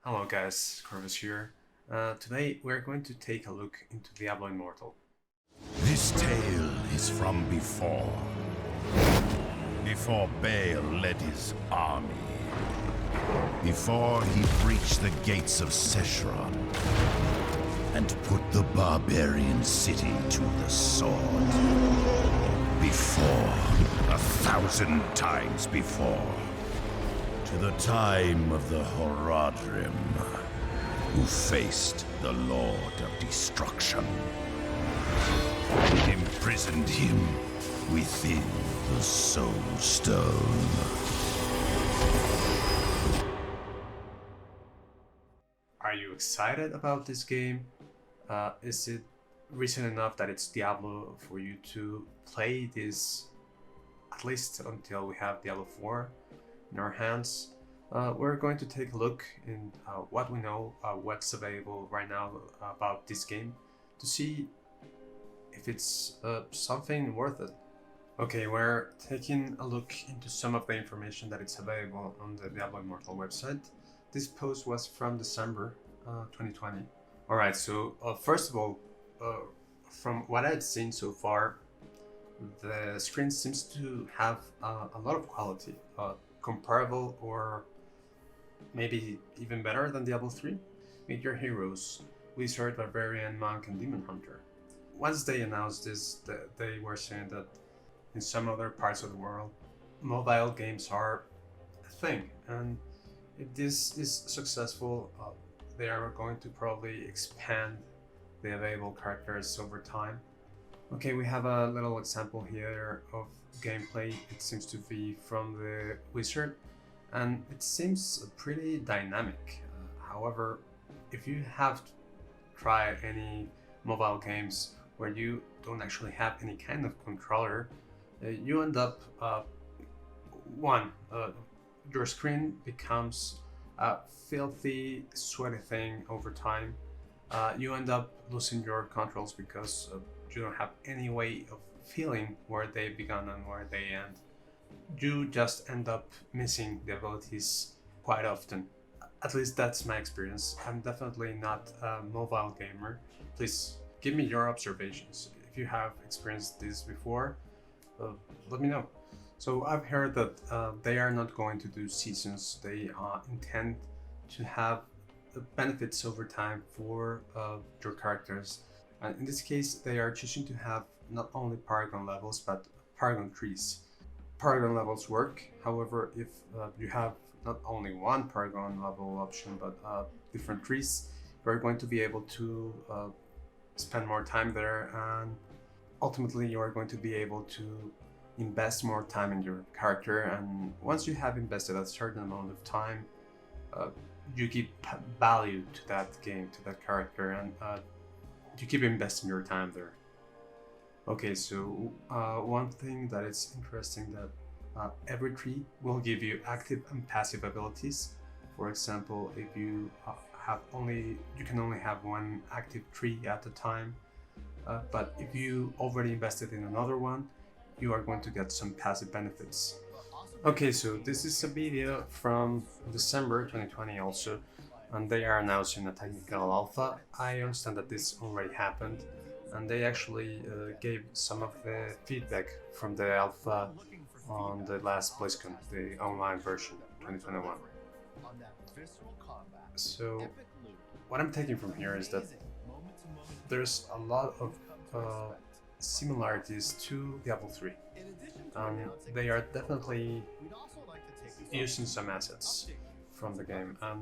Hello guys, Corvus here. Today we're going to take a look into Diablo Immortal. This tale is from before Baal led his army, before he breached the gates of Seshron and put the barbarian city to the sword. Before, 1,000 times before, to the time of the Horadrim, who faced the Lord of Destruction and imprisoned him within the Soul Stone. Are you excited about this game? Is it recent enough that it's Diablo for you to play this at least until we have Diablo 4 in our hands? We're going to take a look in what we know, what's available right now about this game to see if it's something worth it. Okay, we're taking a look into some of the information that is available on the Diablo Immortal website. This post was from December 2020. Alright, so first of all, from what I've seen so far, the screen seems to have a lot of quality, comparable or maybe even better than Diablo 3. Meet your heroes, Wizard, Barbarian, Monk, and Demon Hunter. Once they announced this, they were saying that in some other parts of the world, mobile games are a thing, and if this is successful, they are going to probably expand the available characters over time. Okay, we have a little example here of gameplay. It seems to be from the Wizard, and it seems pretty dynamic. However, if you have tried any mobile games where you don't actually have any kind of controller, you end up your screen becomes a filthy, sweaty thing over time. You end up losing your controls because you don't have any way of feeling where they begun and where they end. You just end up missing the abilities quite often. At least that's my experience. I'm definitely not a mobile gamer. Please give me your observations. If you have experienced this before, let me know. So I've heard that they are not going to do seasons. They intend to have benefits over time for your characters. And in this case, they are choosing to have not only Paragon levels, but Paragon trees. Paragon levels work. However, if you have not only one Paragon level option, but different trees, you're going to be able to spend more time there, and ultimately you are going to be able to invest more time in your character. And once you have invested a certain amount of time, you give value to that game, to that character, and you keep investing your time there. Okay, so one thing that is interesting that every tree will give you active and passive abilities. For example, if you you can only have one active tree at a time, but if you already invested in another one, you are going to get some passive benefits. Okay, so this is a video from December 2020 also, and they are announcing a technical alpha. I understand that this already happened, and they actually gave some of the feedback from the alpha on the last BlizzCon, the online version, 2021. So what I'm taking from here is that there's a lot of similarities to Diablo 3. They are definitely using some assets from the game, and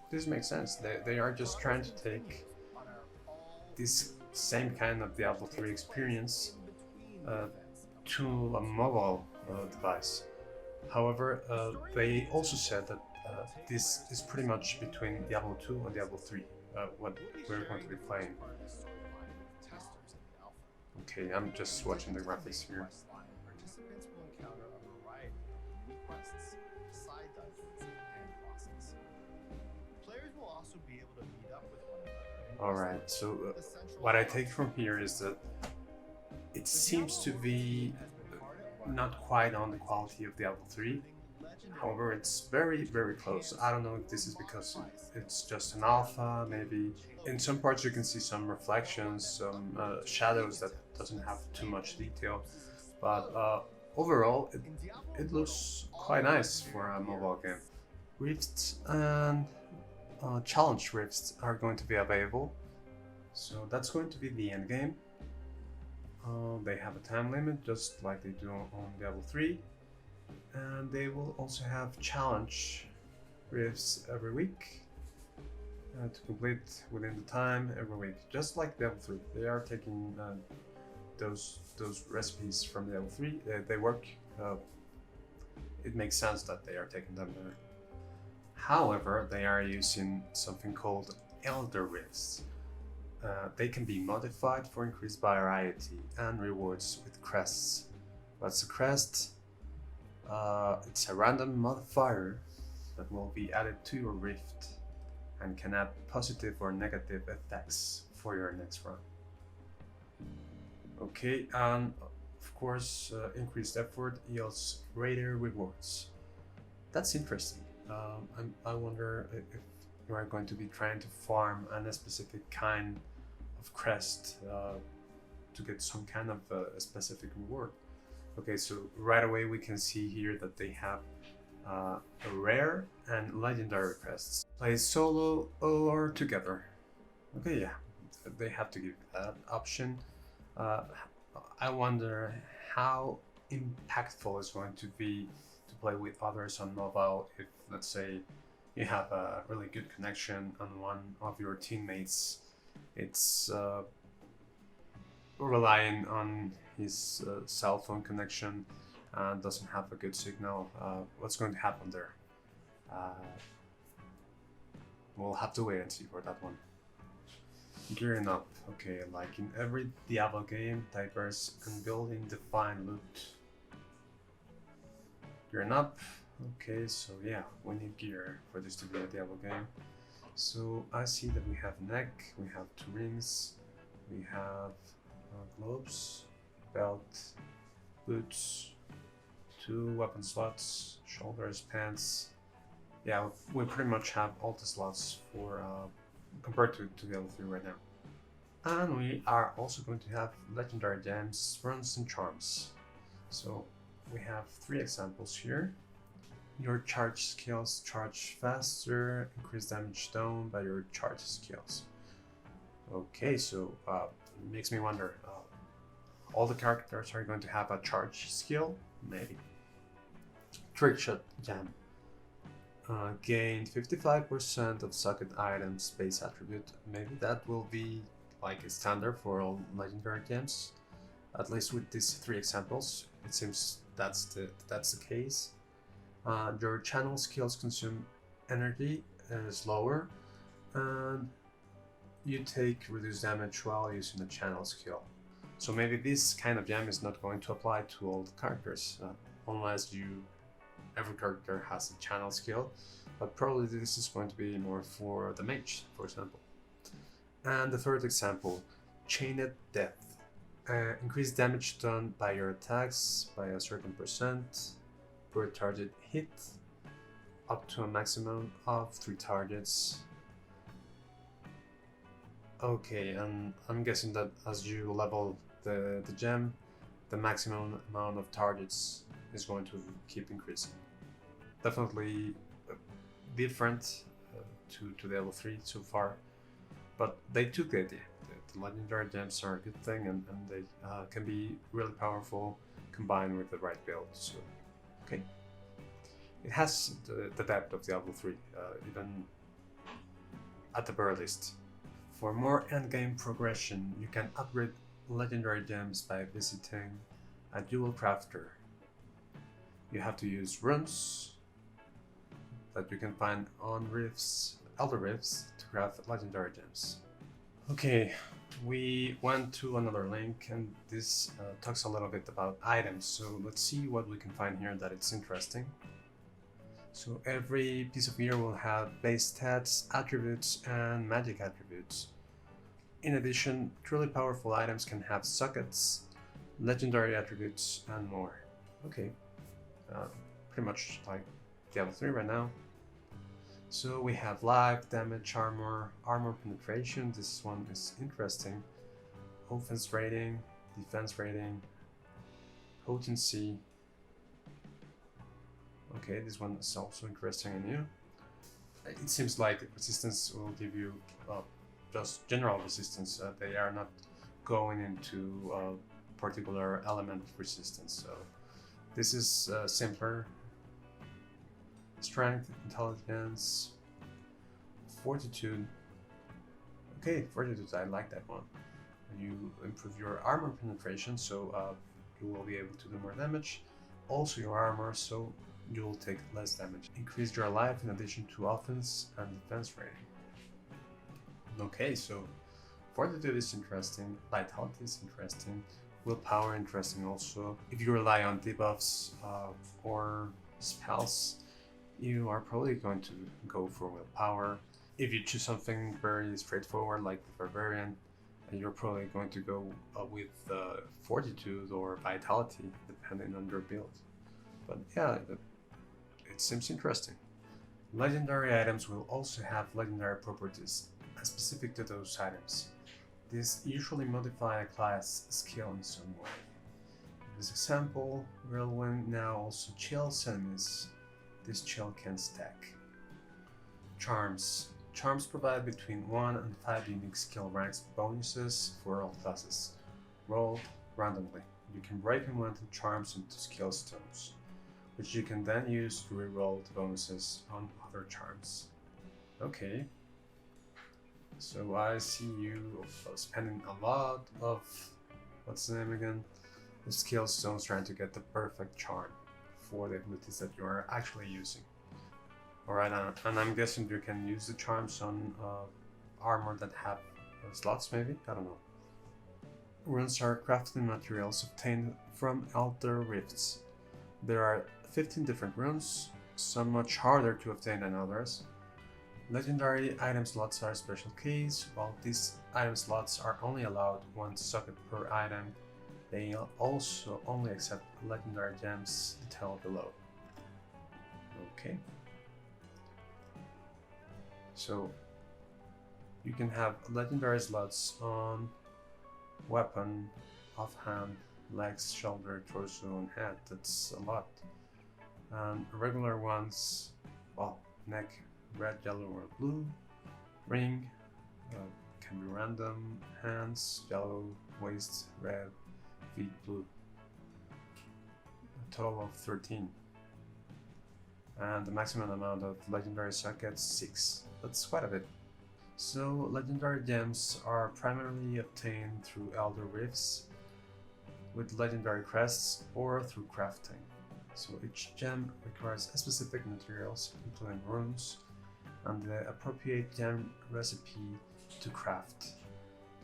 this makes sense. They are just trying to take this same kind of Diablo 3 experience to a mobile device. However, they also said that this is pretty much between Diablo 2 and Diablo 3, what we're going to be playing. Okay, I'm just watching the graphics here. Alright, so what I take from here is that it seems to be not quite on the quality of Diablo 3, However, it's very, very close. I don't know if this is because it's just an alpha, maybe. In some parts you can see some reflections, some shadows that doesn't have too much detail, but overall it looks quite nice for a mobile game. Rifts and challenge rifts are going to be available, so that's going to be the end game. They have a time limit just like they do on Diablo 3, and they will also have challenge rifts every week to complete within the time every week, just like Diablo 3. They are taking those recipes from Diablo 3. They work. It makes sense that they are taking them there. However, they are using something called Elder Rifts. They can be modified for increased variety and rewards with crests. What's a crest? It's a random modifier that will be added to your rift and can add positive or negative effects for your next run. Okay, and of course, increased effort yields greater rewards. That's interesting. I wonder if you are going to be trying to farm a specific kind of crest to get some kind of a specific reward. Okay, so right away we can see here that they have a rare and legendary crests. Play solo or together. Okay, yeah, they have to give that option. I wonder how impactful it's going to be to play with others on mobile if, let's say, you have a really good connection and one of your teammates it's relying on his cell phone connection and doesn't have a good signal. What's going to happen there? We'll have to wait and see for that one. Gearing up. Okay, like in every Diablo game, diverse and building define loot. Gearing up. Okay, so yeah, we need gear for this to be a Diablo game. So I see that we have neck, we have 2 rings, we have gloves, belt, boots, 2 weapon slots, shoulders, pants. Yeah, we pretty much have all the slots for compared to Diablo 3 right now. And we are also going to have legendary gems, runes, and charms. So we have 3 examples here. Your charge skills charge faster, increase damage done by your charge skills. Okay, so it makes me wonder, all the characters are going to have a charge skill? Maybe. Trick shot gem. Gained 55% of socket items base attribute. Maybe that will be like a standard for all legendary gems. At least with these 3 examples, it seems that's the case. Your channel skills consume energy slower, and you take reduced damage while using the channel skill. So maybe this kind of gem is not going to apply to all the characters, unless every character has a channel skill, but probably this is going to be more for the mage, for example. And the 3rd example, Chained Death. Increase damage done by your attacks by a certain percent per target hit, up to a maximum of 3 targets. Okay, and I'm guessing that as you level the gem, the maximum amount of targets is going to keep increasing. Definitely different to Diablo 3 so far, but they took the idea. The legendary gems are a good thing, and they can be really powerful combined with the right build. So, okay. It has the depth of Diablo 3, even at the very least. For more endgame progression, you can upgrade legendary gems by visiting a jewel crafter. You have to use runes that you can find on elder rifts to craft legendary gems. Okay, we went to another link, and this talks a little bit about items, so let's see what we can find here that it's interesting. So every piece of gear will have base stats, attributes, and magic attributes. In addition, truly powerful items can have sockets, legendary attributes, and more. Okay, pretty much like Diablo 3 right now. So we have life, damage, armor, armor penetration. This one is interesting. Offense rating, defense rating, potency. Okay, this one is also interesting and new. It seems like resistance will give you just general resistance. They are not going into particular element resistance. So this is simpler. Strength, intelligence, fortitude. Okay, fortitude, I like that one. You improve your armor penetration, so you will be able to do more damage. Also your armor, so you will take less damage. Increase your life in addition to offense and defense rating. Okay, so fortitude is interesting, vitality is interesting, willpower interesting also. If you rely on debuffs or spells, you are probably going to go for willpower. If you choose something very straightforward like the Barbarian, you're probably going to go with fortitude or vitality depending on your build. But yeah, it seems interesting. Legendary items will also have legendary properties specific to those items. These usually modify a class skill in some way. In this example, Whirlwind now also chills enemies. This chill can stack. Charms. Charms provide between 1 and 5 unique skill ranks bonuses for all classes, rolled randomly. You can break unwanted charms into skill stones, which you can then use to reroll the bonuses on other charms. Okay. So I see you spending a lot of, what's the name again? The skill stones trying to get the perfect charm for the abilities that you are actually using. Alright, and I'm guessing you can use the charms on armor that have slots, maybe? I don't know. Runes are crafting materials obtained from Elder Rifts. There are 15 different runes, some much harder to obtain than others. Legendary item slots are special keys. While these item slots are only allowed one socket per item, they also only accept legendary gems detailed below. Okay. So you can have legendary slots on weapon, offhand, legs, shoulder, torso, and head. That's a lot. And regular ones, well, neck, red, yellow, or blue. Ring can be random. Hands, yellow. Waist, red. Feet, blue. A total of 13. And the maximum amount of legendary sockets, 6. That's quite a bit. So legendary gems are primarily obtained through Elder Rifts, with legendary crests, or through crafting. So each gem requires specific materials, including runes, and the appropriate gem recipe to craft.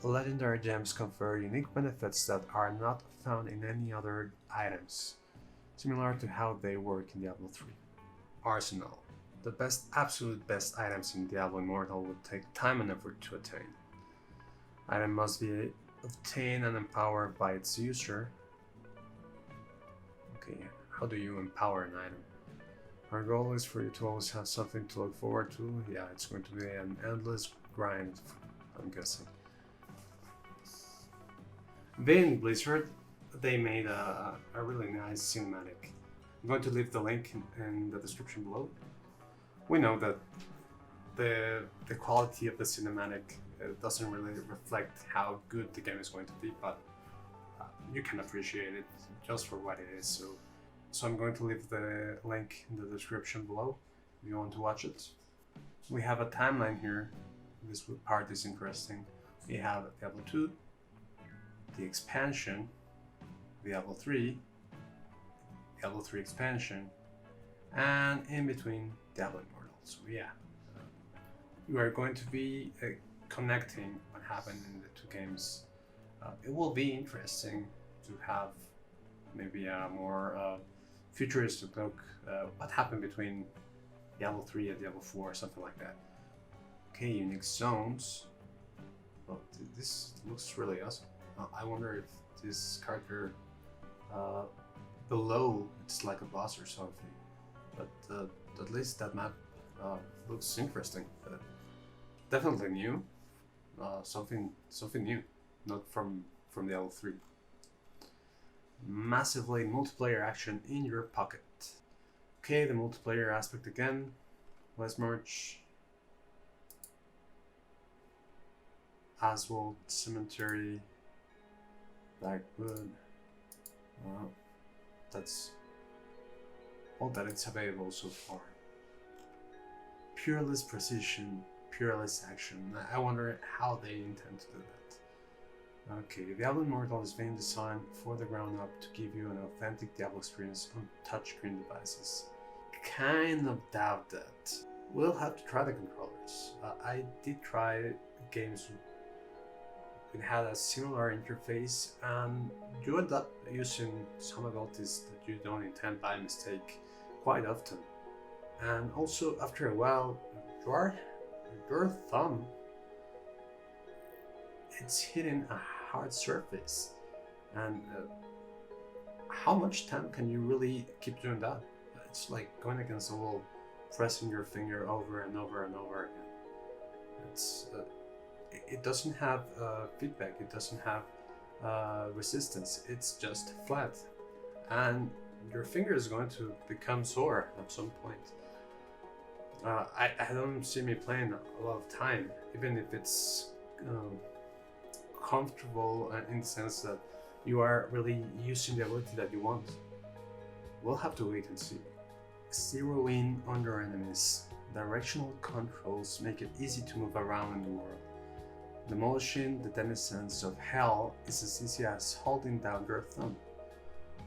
Legendary gems confer unique benefits that are not found in any other items, similar to how they work in Diablo 3. Arsenal. The absolute best items in Diablo Immortal would take time and effort to attain. Item must be obtained and empowered by its user. Okay, how do you empower an item? Our goal is for you to always have something to look forward to. Yeah, it's going to be an endless grind, I'm guessing. Then Blizzard, they made a really nice cinematic. I'm going to leave the link in the description below. We know that the quality of the cinematic doesn't really reflect how good the game is going to be, but you can appreciate it just for what it is. So I'm going to leave the link in the description below if you want to watch it. We have a timeline here. This part is interesting. We have Diablo 2, the expansion, Diablo 3, Diablo 3 expansion, and in between Diablo Immortal. So yeah, you are going to be connecting what happened in the two games. It will be interesting to have maybe a more futuristic look what happened between Diablo 3 and Diablo 4 or something like that. Okay, unique zones. Well, this looks really awesome. I wonder if this character below it's like a boss or something. But at least that map looks interesting. Definitely new, something new, not from Diablo 3. Massively multiplayer action in your pocket. Okay, the multiplayer aspect again. Let's merge. Aswald Cemetery, Blackwood. That's all that it's available so far. Pureless precision, pureless action. I wonder how they intend to do that. Okay, Diablo Immortal is being designed for the ground up to give you an authentic Diablo experience on touchscreen devices. Kind of doubt that. We'll have to try the controllers. I did try games. It had a similar interface, and you end up using some abilities that you don't intend by mistake quite often. And also, after a while, your thumb, it's hitting a hard surface. And how much time can you really keep doing that? It's like going against the wall, pressing your finger over and over and over again. It doesn't have feedback, it doesn't have resistance, it's just flat. And your finger is going to become sore at some point. I don't see me playing a lot of time, even if it's comfortable in the sense that you are really using the ability that you want. We'll have to wait and see. Zero in on your enemies. Directional controls make it easy to move around in the world. Demolishing the denizens of hell is as easy as holding down your thumb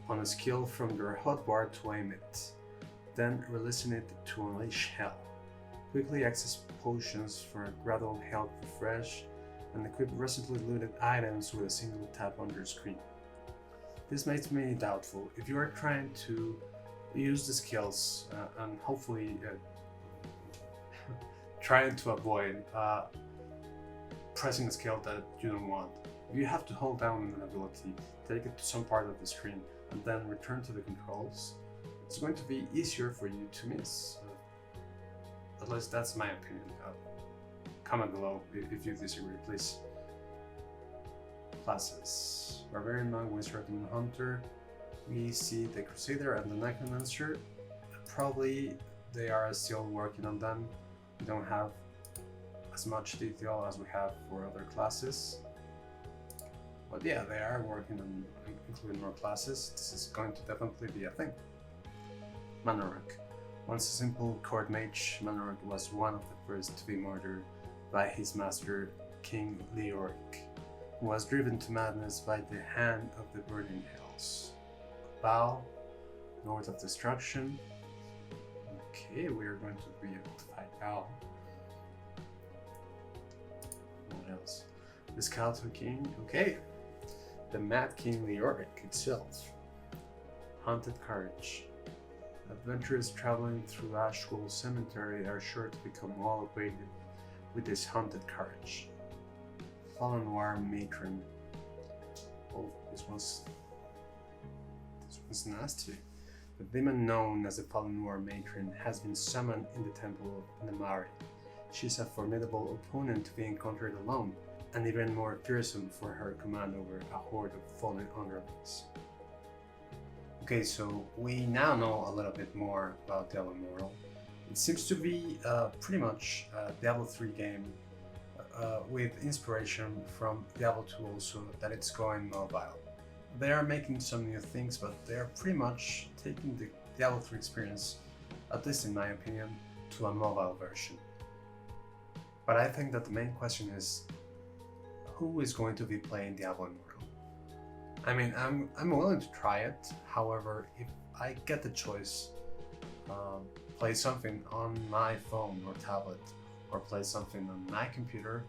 on a skill from your hotbar to aim it, then releasing it to unleash hell. Quickly access potions for a gradual health refresh, and equip recently looted items with a single tap on your screen. This makes me doubtful. If you are trying to use the skills and hopefully trying to avoid pressing a skill that you don't want, you have to hold down an ability, take it to some part of the screen, and then return to the controls. It's going to be easier for you to miss. At least that's my opinion. Comment below if you disagree, please. Classes. Barbarian, Monk, Wizard, and Hunter. We see the Crusader and the Necromancer. Probably they are still working on them. We don't have as much detail as we have for other classes. But yeah, they are working on including more classes. This is going to definitely be a thing. Manarok. Once a simple court mage, Manarok was one of the first to be murdered by his master, King Leoric, who was driven to madness by the hand of the burning hells. Baal, Lord of Destruction. Okay, we are going to be able to fight Baal. What else? The Skeleton King. Okay. The Mad King Leoric itself. Haunted Carriage. Adventurers traveling through Ashwell Cemetery are sure to become well acquainted with this haunted carriage. Fallen War Matron. Oh, this one's nasty. The demon known as the Fallen War Matron has been summoned in the Temple of Namari. She's a formidable opponent to be encountered alone, and even more fearsome for her command over a horde of fallen underlings. Okay, so we now know a little bit more about Diablo Immortal. It seems to be pretty much a Diablo 3 game with inspiration from Diablo 2 also, that it's going mobile. They are making some new things, but they are pretty much taking the Diablo 3 experience, at least in my opinion, to a mobile version. But I think that the main question is, who is going to be playing Diablo Immortal? I mean, I'm willing to try it. However, if I get the choice, play something on my phone or tablet, or play something on my computer,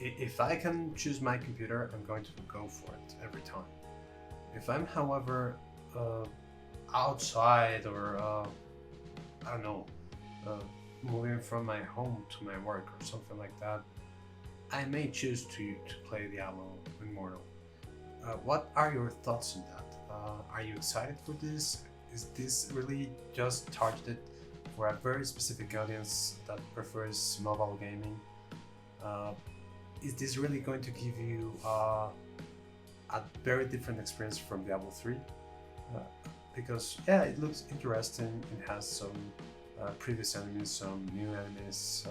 if I can choose my computer, I'm going to go for it every time. If I'm, however, outside or I don't know, moving from my home to my work or something like that, I may choose to play Diablo Immortal. What are your thoughts on that? Are you excited for this? Is this really just targeted for a very specific audience that prefers mobile gaming? Is this really going to give you a very different experience from Diablo 3? Because yeah, it looks interesting. It has some previous enemies, some new enemies.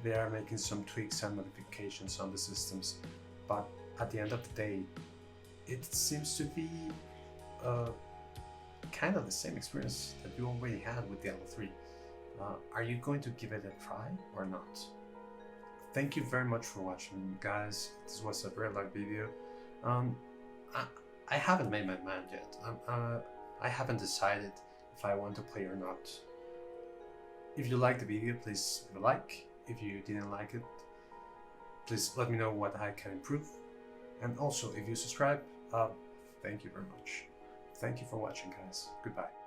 They are making some tweaks and modifications on the systems, but at the end of the day, it seems to be kind of the same experience that you already had with Diablo 3. Are you going to give it a try or not? Thank you very much for watching, guys. This was a very long video. I haven't made my mind yet. I haven't decided if I want to play or not. If you liked the video, please leave a like. If you didn't like it, please let me know what I can improve. And also, if you subscribe, thank you very much. Thank you for watching, guys. Goodbye.